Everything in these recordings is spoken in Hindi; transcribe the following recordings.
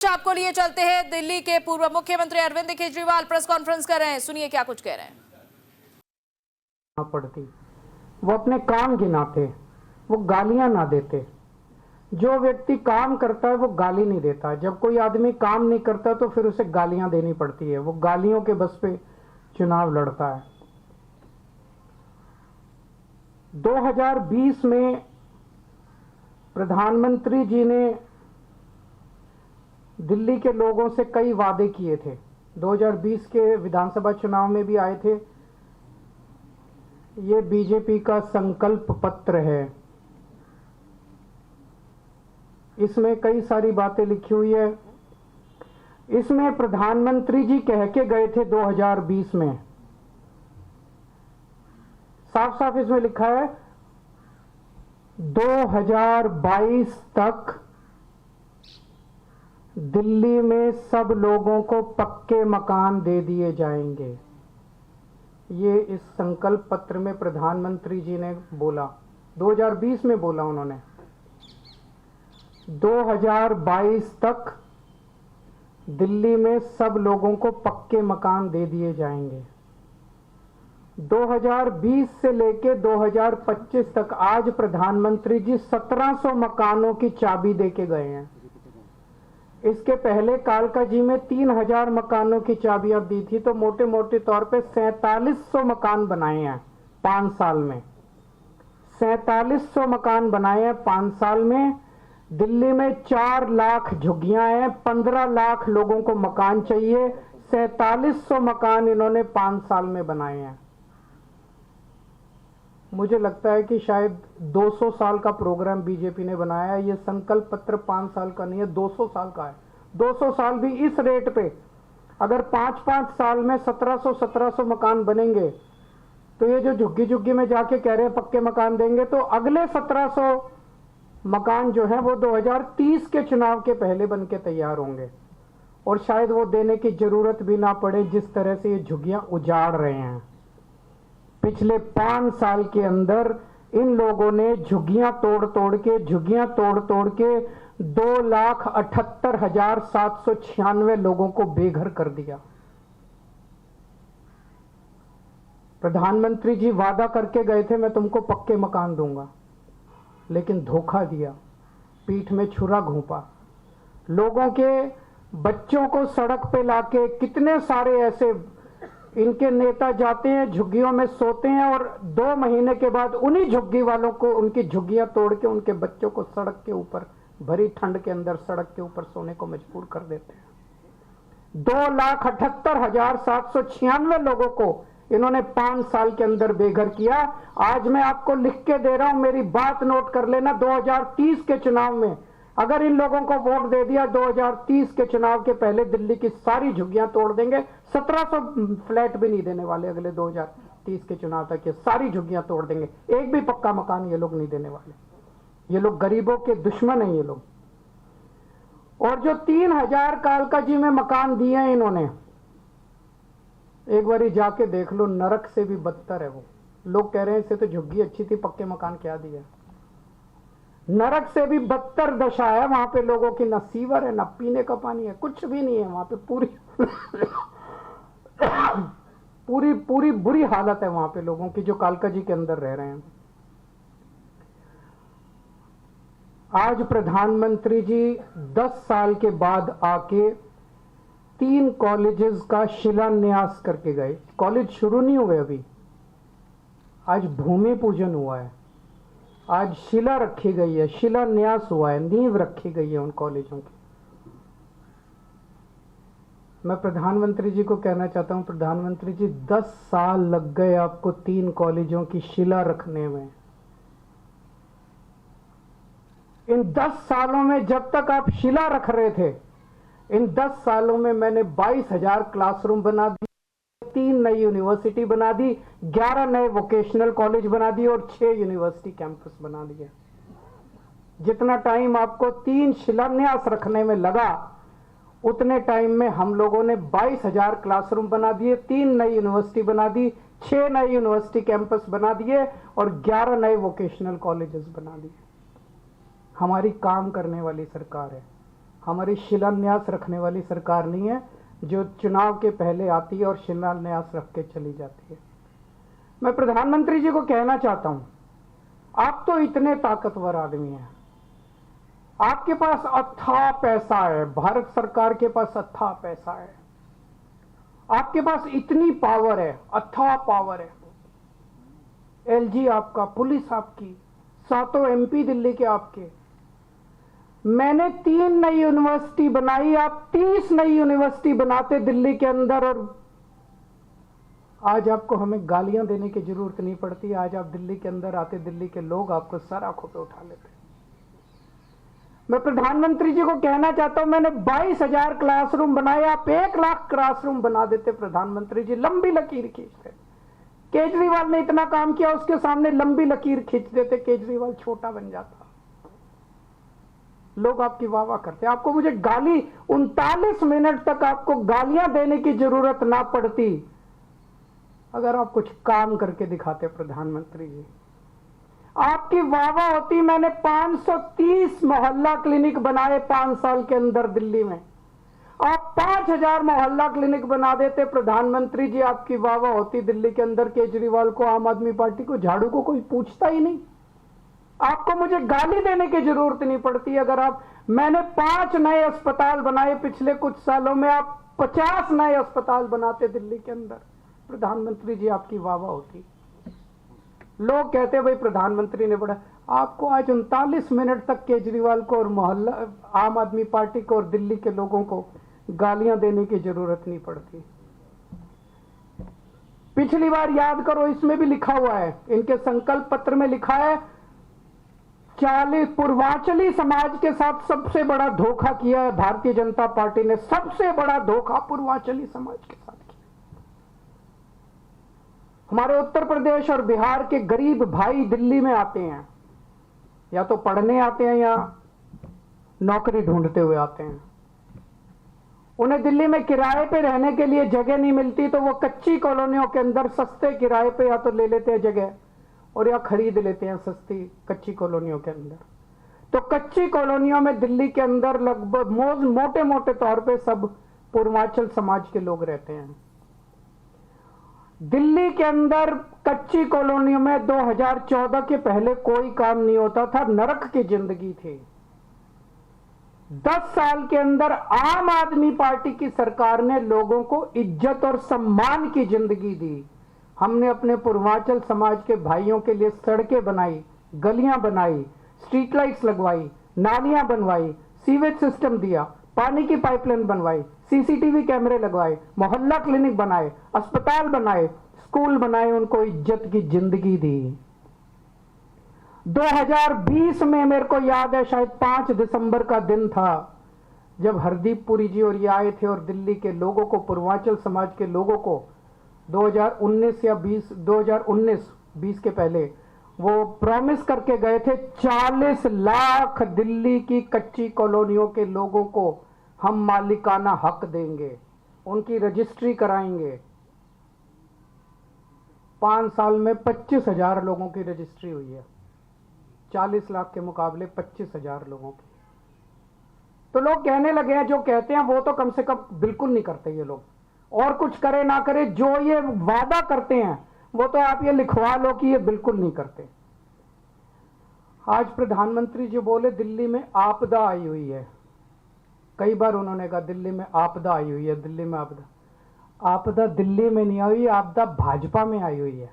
आपको लिए चलते हैं। दिल्ली के पूर्व मुख्यमंत्री अरविंद केजरीवाल प्रेस कॉन्फ्रेंस कर रहे हैं, सुनिए क्या कुछ कह रहे हैं। पड़ती वो अपने काम गिनाते, वो गालियां ना देते। जो व्यक्ति काम करता है वो गाली नहीं देता। जब कोई आदमी काम नहीं करता तो फिर उसे गालियां देनी पड़ती है। वो गालियों के बस पे चुनाव लड़ता है। 2020 में प्रधानमंत्री जी ने दिल्ली के लोगों से कई वादे किए थे। 2020 के विधानसभा चुनाव में भी आए थे। ये बीजेपी का संकल्प पत्र है। इसमें कई सारी बातें लिखी हुई है। इसमें प्रधानमंत्री जी कह के गए थे 2020 में, साफ साफ इसमें लिखा है 2022 तक दिल्ली में सब लोगों को पक्के मकान दे दिए जाएंगे। ये इस संकल्प पत्र में प्रधानमंत्री जी ने बोला, 2020 में बोला उन्होंने। 2022 तक दिल्ली में सब लोगों को पक्के मकान दे दिए जाएंगे। 2020 से लेके 2025 तक आज प्रधानमंत्री जी 1700 मकानों की चाबी देके गए हैं। इसके पहले कालका जी में 3000 मकानों की चाबियां दी थी, तो मोटे मोटे तौर पे 4700 मकान बनाए हैं 5 साल में। 4700 मकान बनाए हैं 5 साल में। दिल्ली में 4 लाख झुग्गियां हैं, 15 लाख लोगों को मकान चाहिए। 4700 मकान इन्होंने 5 साल में बनाए हैं। मुझे लगता है कि शायद 200 साल का प्रोग्राम बीजेपी ने बनाया है। ये संकल्प पत्र 5 साल का नहीं है, 200 साल का है। 200 साल भी इस रेट पे अगर 5-5 साल में 1700 मकान बनेंगे, तो ये जो झुग्गी झुग्गी में जाके कह रहे हैं पक्के मकान देंगे, तो अगले 1700 मकान जो है वो 2030 के चुनाव के पहले बन के तैयार होंगे। और शायद वो देने की जरूरत भी ना पड़े, जिस तरह से ये झुग्गियां उजाड़ रहे हैं। पिछले 5 साल के अंदर इन लोगों ने झुग्गियां तोड़ तोड़ के 2,78,796 लोगों को बेघर कर दिया। प्रधानमंत्री जी वादा करके गए थे मैं तुमको पक्के मकान दूंगा, लेकिन धोखा दिया, पीठ में छुरा घोंपा। लोगों के बच्चों को सड़क पे लाके, कितने सारे ऐसे इनके नेता जाते हैं झुग्गियों में सोते हैं, और 2 महीने के बाद उन्हीं झुग्गी वालों को उनकी झुग्गियां तोड़ के उनके बच्चों को सड़क के ऊपर, भरी ठंड के अंदर सड़क के ऊपर सोने को मजबूर कर देते हैं। 2,78,796 लोगों को इन्होंने 5 साल के अंदर बेघर किया। आज मैं आपको लिख के दे रहा हूं, मेरी बात नोट कर लेना। 2030 के चुनाव में अगर इन लोगों को वोट दे दिया, 2030 के चुनाव के पहले दिल्ली की सारी झुग्गियां तोड़ देंगे। 1700 फ्लैट भी नहीं देने वाले अगले 2030 के चुनाव तक। ये सारी झुग्गियां तोड़ देंगे, एक भी पक्का मकान ये लोग नहीं देने वाले। ये लोग गरीबों के दुश्मन हैं ये लोग। और जो 3000 कालका जी में मकान दिए हैं इन्होंने, एक बार जाके देख लो, नरक से भी बदतर है वो। लोग कह रहे हैं इससे तो झुग्गी अच्छी थी, पक्के मकान क्या दिया। नरक से भी बदतर दशा है वहां पे लोगों की। न सीवर है, न पीने का पानी है, कुछ भी नहीं है वहां पे। पूरी बुरी हालत है वहां पे लोगों की जो कालका जी के अंदर रह रहे हैं। आज प्रधानमंत्री जी 10 साल के बाद आके 3 कॉलेजेस का शिलान्यास करके गए। कॉलेज शुरू नहीं हुए अभी, आज भूमि पूजन हुआ है, आज शिला रखी गई है, शिलान्यास हुआ है, नींव रखी गई है उन कॉलेजों की। मैं प्रधानमंत्री जी को कहना चाहता हूं, प्रधानमंत्री जी 10 साल लग गए आपको 3 कॉलेजों की शिला रखने में। इन 10 सालों में जब तक आप शिला रख रहे थे, इन 10 सालों में मैंने 22,000 क्लासरूम बना दिए, 3 नई यूनिवर्सिटी बना दी, 11 नए वोकेशनल कॉलेज बना दिए और 6 यूनिवर्सिटी कैंपस बना दिए। जितना टाइम आपको 3 शिलान्यास रखने में लगा, उतने टाइम में हम लोगों ने 22,000 क्लासरूम बना दिए, 3 नई यूनिवर्सिटी बना दी, 6 नए यूनिवर्सिटी कैंपस बना दिए और 11 नए वोकेशनल कॉलेजेस बना दिए। हमारी काम करने वाली सरकार है। हमारी शिलान्यास रखने वाली सरकार नहीं है जो चुनाव के पहले आती है और शिलान्यास रख के चली जाती है। मैं प्रधानमंत्री जी को कहना चाहता हूं, आप तो इतने ताकतवर आदमी हैं, आपके पास अथाह पैसा है, भारत सरकार के पास अथाह पैसा है, आपके पास इतनी पावर है, अथाह पावर है। एलजी आपका, पुलिस आपकी, 7 एमपी दिल्ली के आपके। मैंने 3 नई यूनिवर्सिटी बनाई, आप 30 नई यूनिवर्सिटी बनाते दिल्ली के अंदर, और आज आपको हमें गालियां देने की जरूरत नहीं पड़ती। आज आप दिल्ली के अंदर आते, दिल्ली के लोग आपको सर आंखों पे उठा लेते। मैं प्रधानमंत्री जी को कहना चाहता हूं, मैंने 22,000 क्लासरूम बनाए, आप 1 लाख क्लासरूम बना देते प्रधानमंत्री जी, लंबी लकीर खींचते। केजरीवाल ने इतना काम किया, उसके सामने लंबी लकीर खींच देते, केजरीवाल छोटा बन जाता। लोग आपकी वाह वाह करते। आपको मुझे गाली 39 मिनट तक आपको गालियां देने की जरूरत ना पड़ती अगर आप कुछ काम करके दिखाते प्रधानमंत्री जी। आपकी वाह वाह होती। मैंने 530 मोहल्ला क्लिनिक बनाए 5 साल के अंदर दिल्ली में, आप 5000 मोहल्ला क्लिनिक बना देते प्रधानमंत्री जी, आपकी वाह वाह होती दिल्ली के अंदर। केजरीवाल को, आम आदमी पार्टी को, झाड़ू को कोई पूछता ही नहीं। आपको मुझे गाली देने की जरूरत नहीं पड़ती। अगर आप, मैंने 5 नए अस्पताल बनाए पिछले कुछ सालों में, आप 50 नए अस्पताल बनाते दिल्ली के अंदर, प्रधानमंत्री जी आपकी वाह वाह होती। लोग कहते भाई प्रधानमंत्री ने बड़ा, आपको आज 39 मिनट तक केजरीवाल को और मोहल्ला आम आदमी पार्टी को और दिल्ली के लोगों को गालियां देने की जरूरत नहीं पड़ती। पिछली बार याद करो, इसमें भी लिखा हुआ है, इनके संकल्प पत्र में लिखा है 40 पूर्वांचली समाज के साथ सबसे बड़ा धोखा किया है भारतीय जनता पार्टी ने। सबसे बड़ा धोखा पूर्वांचली समाज के साथ किया। हमारे उत्तर प्रदेश और बिहार के गरीब भाई दिल्ली में आते हैं, या तो पढ़ने आते हैं या नौकरी ढूंढते हुए आते हैं। उन्हें दिल्ली में किराए पे रहने के लिए जगह नहीं मिलती, तो वो कच्ची कॉलोनियों के अंदर सस्ते किराए पे या तो ले लेते हैं जगह और या खरीद लेते हैं सस्ती कच्ची कॉलोनियों के अंदर। तो कच्ची कॉलोनियों में दिल्ली के अंदर लगभग मोटे मोटे तौर पे सब पूर्वांचल समाज के लोग रहते हैं। दिल्ली के अंदर कच्ची कॉलोनियों में 2014 के पहले कोई काम नहीं होता था, नरक की जिंदगी थी। 10 साल के अंदर आम आदमी पार्टी की सरकार ने लोगों को इज्जत और सम्मान की जिंदगी दी। हमने अपने पूर्वांचल समाज के भाइयों के लिए सड़कें बनाई, गलियां बनाई, स्ट्रीट लाइट्स लगवाई, नालियां बनवाई, सीवेज सिस्टम दिया, पानी की पाइपलाइन बनवाई, सीसीटीवी कैमरे लगवाए, मोहल्ला क्लिनिक बनाए, अस्पताल बनाए, स्कूल बनाए, उनको इज्जत की जिंदगी दी। 2020 में मेरे को याद है, शायद 5 दिसंबर का दिन था, जब हरदीप पुरी जी और ये आए थे और दिल्ली के लोगों को, पूर्वांचल समाज के लोगों को 2019 या 2019 के पहले वो प्रॉमिस करके गए थे 40 लाख दिल्ली की कच्ची कॉलोनियों के लोगों को हम मालिकाना हक देंगे, उनकी रजिस्ट्री कराएंगे। 5 साल में 25,000 लोगों की रजिस्ट्री हुई है, 40 लाख के मुकाबले 25,000 लोगों की। तो लोग कहने लगे हैं, जो कहते हैं वो तो कम से कम बिल्कुल नहीं करते ये लोग, और कुछ करे ना करे, जो ये वादा करते हैं वो तो आप ये लिखवा लो कि ये बिल्कुल नहीं करते। आज प्रधानमंत्री जी बोले दिल्ली में आपदा आई हुई है, कई बार उन्होंने कहा दिल्ली में आपदा आई हुई है, दिल्ली में आपदा। आपदा दिल्ली में नहीं आई, आपदा भाजपा में आई हुई है।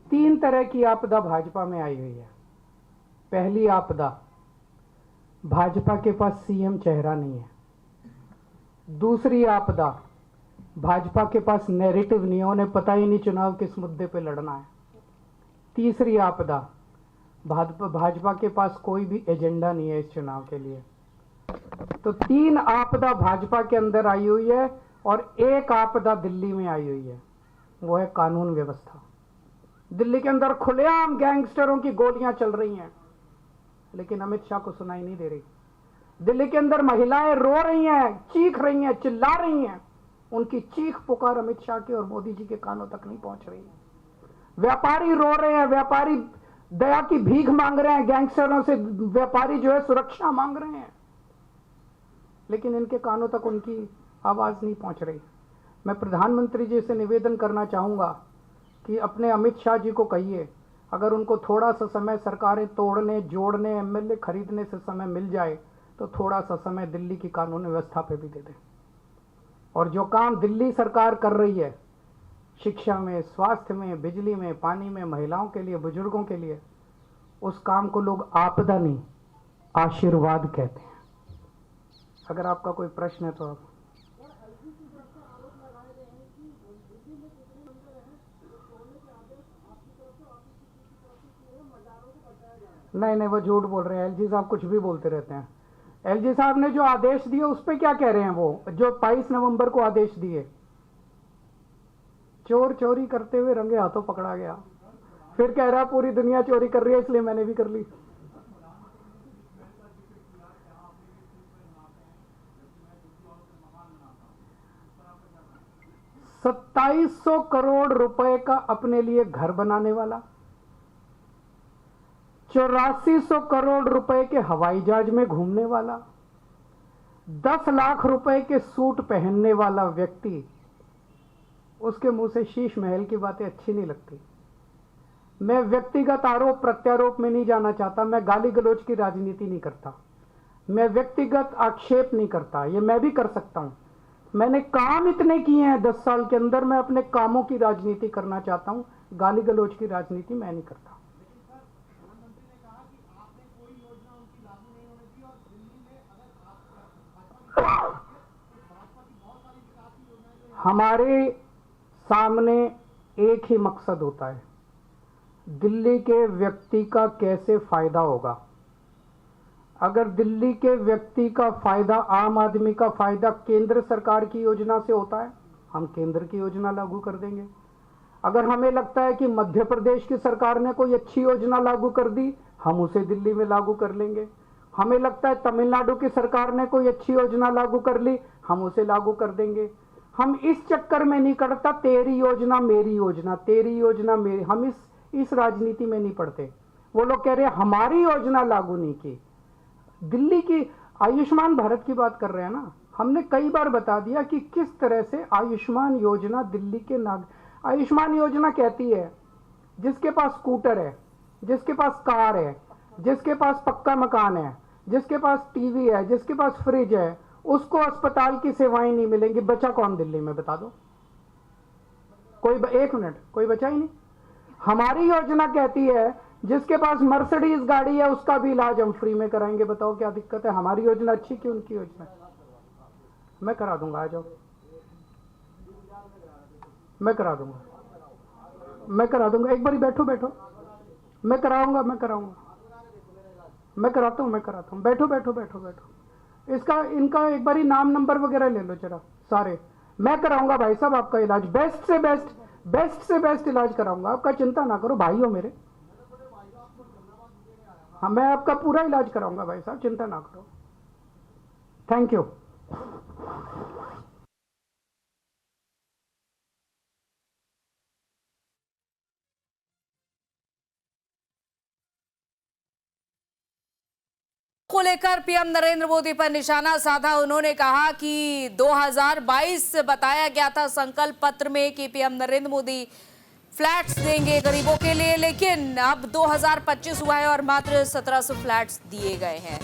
3 तरह की आपदा भाजपा में आई हुई है। पहली आपदा, भाजपा के पास सीएम चेहरा नहीं है। दूसरी आपदा, भाजपा के पास नैरेटिव नहीं है, उन्हें पता ही नहीं चुनाव किस मुद्दे पे लड़ना है। तीसरी आपदा, भाजपा के पास कोई भी एजेंडा नहीं है इस चुनाव के लिए। तो 3 आपदा भाजपा के अंदर आई हुई है और 1 आपदा दिल्ली में आई हुई है, वो है कानून व्यवस्था। दिल्ली के अंदर खुलेआम गैंगस्टरों की गोलियां चल रही हैं, लेकिन अमित शाह को सुनाई नहीं दे रही। दिल्ली के अंदर महिलाएं रो रही हैं, चीख रही हैं, चिल्ला रही हैं, उनकी चीख पुकार अमित शाह के और मोदी जी के कानों तक नहीं पहुंच रही है। व्यापारी रो रहे हैं, व्यापारी दया की भीख मांग रहे हैं, गैंगस्टरों से व्यापारी जो है सुरक्षा मांग रहे हैं, लेकिन इनके कानों तक उनकी आवाज नहीं पहुंच रही। मैं प्रधानमंत्री जी से निवेदन करना चाहूंगा कि अपने अमित शाह जी को कहिए, अगर उनको थोड़ा सा समय सरकारें तोड़ने, जोड़ने, एमएलए खरीदने से समय मिल जाए तो थोड़ा सा समय दिल्ली की कानून व्यवस्था पे भी दे दें। और जो काम दिल्ली सरकार कर रही है शिक्षा में, स्वास्थ्य में, बिजली में, पानी में, महिलाओं के लिए, बुजुर्गों के लिए, उस काम को लोग आपदा नहीं आशीर्वाद कहते हैं। अगर आपका कोई प्रश्न है तो आप। नहीं, वो झूठ बोल रहे हैं। एलजी साहब कुछ भी बोलते रहते हैं। एलजी साहब ने जो आदेश दिए उस पर क्या कह रहे हैं? वो जो 22 नवंबर को आदेश दिए, चोर चोरी करते हुए रंगे हाथों पकड़ा गया, फिर कह रहा पूरी दुनिया चोरी कर रही है इसलिए मैंने भी कर ली। $2700 करोड़ रुपए का अपने लिए घर बनाने वाला, 8400 करोड़ रुपए के हवाई जहाज में घूमने वाला, 10 लाख रुपए के सूट पहनने वाला व्यक्ति, उसके मुंह से शीश महल की बातें अच्छी नहीं लगती। मैं व्यक्तिगत आरोप प्रत्यारोप में नहीं जाना चाहता, मैं गाली गलौज की राजनीति नहीं करता, मैं व्यक्तिगत आक्षेप नहीं करता, ये मैं भी कर सकता हूं। मैंने काम इतने किए हैं 10 साल के अंदर, मैं अपने कामों की राजनीति करना चाहता हूं, गाली गलौज की राजनीति मैं नहीं करता। हमारे सामने एक ही मकसद होता है, दिल्ली के व्यक्ति का कैसे फायदा होगा। अगर दिल्ली के व्यक्ति का फायदा, आम आदमी का फायदा केंद्र सरकार की योजना से होता है, हम केंद्र की योजना लागू कर देंगे। अगर हमें लगता है कि मध्य प्रदेश की सरकार ने कोई अच्छी योजना लागू कर दी, हम उसे दिल्ली में लागू कर लेंगे। हमें लगता है तमिलनाडु की सरकार ने कोई अच्छी योजना लागू कर ली, हम उसे लागू कर देंगे। हम इस चक्कर में नहीं करता तेरी योजना मेरी योजना, तेरी योजना मेरी, हम इस राजनीति में नहीं पड़ते। वो लोग कह रहे हैं हमारी योजना लागू नहीं की। दिल्ली की आयुष्मान भारत की बात कर रहे हैं ना, हमने कई बार बता दिया कि किस तरह से आयुष्मान योजना दिल्ली के आयुष्मान योजना कहती है जिसके पास स्कूटर है, जिसके पास कार है, जिसके पास पक्का मकान है, जिसके पास टीवी है, जिसके पास फ्रिज है, उसको अस्पताल की सेवाएं नहीं मिलेंगी। बचा कौन दिल्ली में, बता दो कोई? एक मिनट, कोई बचा ही नहीं। हमारी योजना कहती है जिसके पास मर्सिडीज गाड़ी है उसका भी इलाज हम फ्री में कराएंगे। बताओ क्या दिक्कत है? हमारी योजना अच्छी कि उनकी योजना? मैं करा दूंगा, आ जाओ, मैं करा दूंगा, मैं करा दूंगा। एक बारी बैठो, मैं कराऊंगा, मैं कराता हूं, बैठो। इनका एक बारी नाम नंबर वगैरह ले लो जरा सारे। मैं कराऊंगा भाई साहब आपका इलाज, बेस्ट से बेस्ट इलाज कराऊंगा आपका, चिंता ना करो, भाई हो मेरे। हाँ, मैं आपका पूरा इलाज कराऊंगा भाई साहब, चिंता ना करो। Thank you. को लेकर पीएम नरेंद्र मोदी पर निशाना साधा। उन्होंने कहा कि 2022 बताया गया था संकल्प पत्र में कि पीएम नरेंद्र मोदी फ्लैट्स देंगे गरीबों के लिए, लेकिन अब 2025 हुआ है और मात्र 1700 फ्लैट्स दिए गए हैं।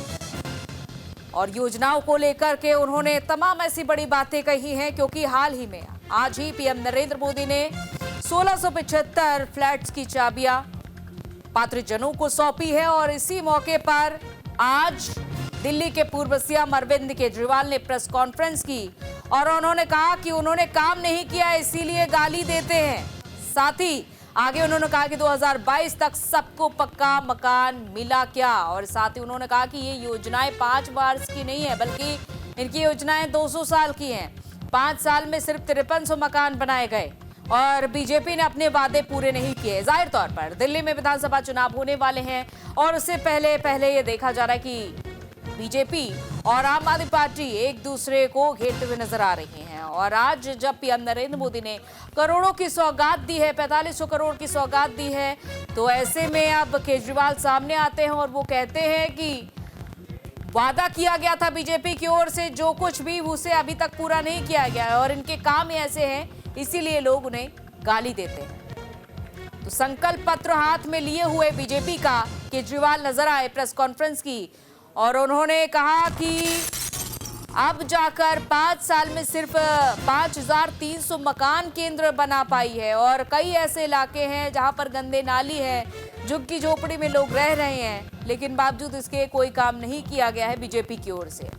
और योजनाओं को लेकर के उन्होंने तमाम ऐसी बड़ी बातें कही हैं, क्योंकि हाल ही में आज ही पीएम नरेंद्र मोदी ने 1675 फ्लैट्स की चाबियां पात्रजनों को सौंपी है। और इसी मौके पर आज दिल्ली के पूर्व सीएम अरविंद केजरीवाल ने प्रेस कॉन्फ्रेंस की और उन्होंने कहा कि उन्होंने काम नहीं किया इसीलिए गाली देते हैं। साथ ही आगे उन्होंने कहा कि 2022 तक सबको पक्का मकान मिला क्या, और साथ ही उन्होंने कहा कि ये योजनाएं 5 वर्ष की नहीं है बल्कि इनकी योजनाएं 200 साल की हैं। 5 साल में सिर्फ 5300 मकान बनाए गए और बीजेपी ने अपने वादे पूरे नहीं किए। जाहिर तौर पर दिल्ली में विधानसभा चुनाव होने वाले हैं और उससे पहले ये देखा जा रहा है कि बीजेपी और आम आदमी पार्टी एक दूसरे को घेरते हुए नजर आ रही हैं। और आज जब पीएम नरेंद्र मोदी ने करोड़ों की सौगात दी है, 4500 करोड़ की सौगात दी है, तो ऐसे में अब केजरीवाल सामने आते हैं और वो कहते हैं कि वादा किया गया था बीजेपी की ओर से जो कुछ भी, उसे अभी तक पूरा नहीं किया गया है और इनके काम ही ऐसे हैं, इसीलिए लोग उन्हें गाली देते हैं। तो संकल्प पत्र हाथ में लिए हुए बीजेपी का केजरीवाल नजर आए प्रेस कॉन्फ्रेंस की और उन्होंने कहा कि अब जाकर 5 साल में सिर्फ 5300 मकान केंद्र बना पाई है और कई ऐसे इलाके हैं जहां पर गंदे नाली है, झुग्गी झोपड़ी में लोग रह रहे हैं, लेकिन बावजूद इसके कोई काम नहीं किया गया है बीजेपी की ओर से।